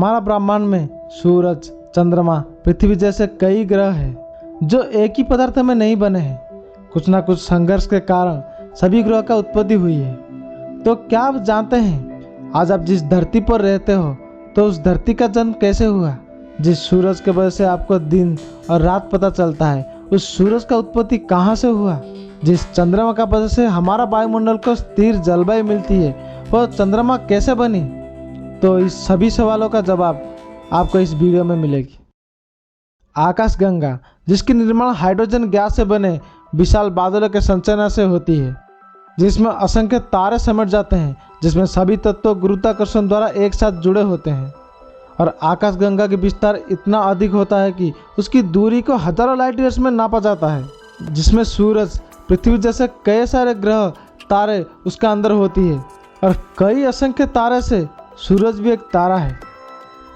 हमारा ब्रह्मांड में सूरज, चंद्रमा, पृथ्वी जैसे कई ग्रह हैं जो एक ही पदार्थ में नहीं बने हैं। कुछ ना कुछ संघर्ष के कारण सभी ग्रहों का उत्पत्ति हुई है। तो क्या आप जानते हैं आज आप जिस धरती पर रहते हो तो उस धरती का जन्म कैसे हुआ? जिस सूरज के वजह से आपको दिन और रात पता चलता है, उस सूरज का उत्पत्ति कहाँ से हुआ? जिस चंद्रमा का वजह से हमारा वायुमंडल को स्थिर जलवायु मिलती है, वो चंद्रमा कैसे बनी? तो इस सभी सवालों का जवाब आपको इस वीडियो में मिलेगी। आकाशगंगा, जिसकी निर्माण हाइड्रोजन गैस से बने विशाल बादलों के संचयन से होती है, जिसमें असंख्य तारे समेट जाते हैं, जिसमें सभी तत्व गुरुत्वाकर्षण द्वारा एक साथ जुड़े होते हैं। और आकाशगंगा की विस्तार इतना अधिक होता है कि उसकी दूरी को हजारों लाइट ईयर्स में नापा जाता है, जिसमें सूरज, पृथ्वी जैसे कई सारे ग्रह, तारे उसका अंदर होती है। और कई असंख्य तारे से सूरज भी एक तारा है।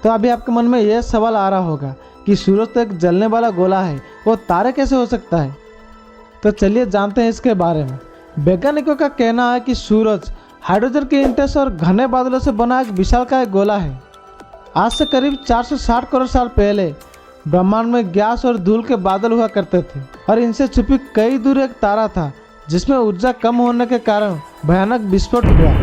तो अभी आपके मन में यह सवाल आ रहा होगा कि सूरज तो एक जलने वाला गोला है, वो तारे कैसे हो सकता है? तो चलिए जानते हैं इसके बारे में। वैज्ञानिकों का कहना है कि सूरज हाइड्रोजन के इंटेंस और घने बादलों से बना एक विशालकाय गोला है। आज से करीब 460 करोड़ साल पहले ब्रह्मांड में गैस और धूल के बादल हुआ करते थे और इनसे छुपी कई दूर एक तारा था, जिसमें ऊर्जा कम होने के कारण भयानक विस्फोट हुआ।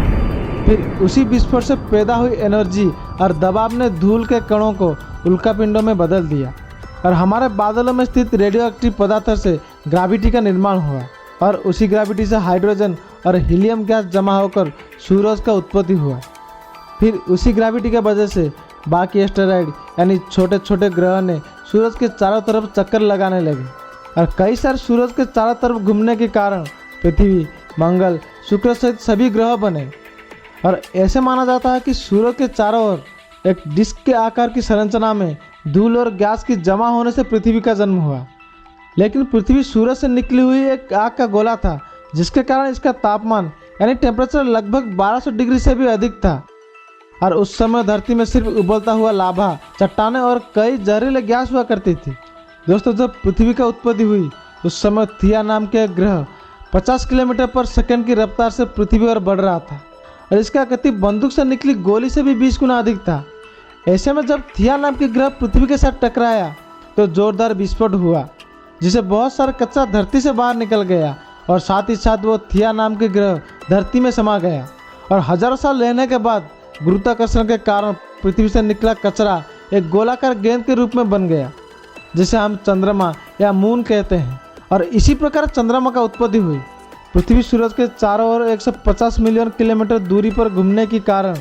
फिर उसी विस्फोट से पैदा हुई एनर्जी और दबाव ने धूल के कणों को उल्कापिंडों में बदल दिया और हमारे बादलों में स्थित रेडियो एक्टिव पदार्थों से ग्रेविटी का निर्माण हुआ। और उसी ग्रेविटी से हाइड्रोजन और हीलियम गैस जमा होकर सूरज का उत्पत्ति हुआ। फिर उसी ग्रेविटी की वजह से बाकी एस्टेरॉइड यानी छोटे छोटे ग्रह ने सूरज के चारों तरफ चक्कर लगाने लगे और कई सारे सूरज के चारों तरफ घूमने के कारण पृथ्वी, मंगल, शुक्र सहित सभी ग्रह बने। और ऐसे माना जाता है कि सूरज के चारों ओर एक डिस्क के आकार की संरचना में धूल और गैस की जमा होने से पृथ्वी का जन्म हुआ। लेकिन पृथ्वी सूरज से निकली हुई एक आग का गोला था, जिसके कारण इसका तापमान यानी टेम्परेचर लगभग 1200 डिग्री से भी अधिक था। और उस समय धरती में सिर्फ उबलता हुआ लावा, चट्टानें और कई जहरीले गैस हुआ करती थी। दोस्तों, जब पृथ्वी का उत्पत्ति हुई उस समय थिया नाम के ग्रह 50 किलोमीटर पर सेकंड की रफ्तार से पृथ्वी ओर बढ़ रहा था और इसका गति बंदूक से निकली गोली से भी 20 गुना अधिक था। ऐसे में जब थिया नाम के ग्रह पृथ्वी के साथ टकराया तो जोरदार विस्फोट हुआ, जिसे बहुत सारा कचरा धरती से बाहर निकल गया और साथ ही साथ वो थिया नाम के ग्रह धरती में समा गया। और हजारों साल रहने के बाद गुरुत्वाकर्षण के कारण पृथ्वी से निकला कचरा एक गोलाकार गेंद के रूप में बन गया, जिसे हम चंद्रमा या मून कहते हैं। और इसी प्रकार चंद्रमा का उत्पत्ति हुई। पृथ्वी सूरज के चारों ओर 150 मिलियन किलोमीटर दूरी पर घूमने के कारण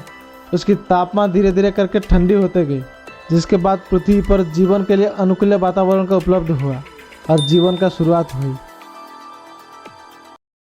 उसकी तापमान धीरे धीरे करके ठंडी होते गई, जिसके बाद पृथ्वी पर जीवन के लिए अनुकूल वातावरण का उपलब्ध हुआ और जीवन का शुरुआत हुई।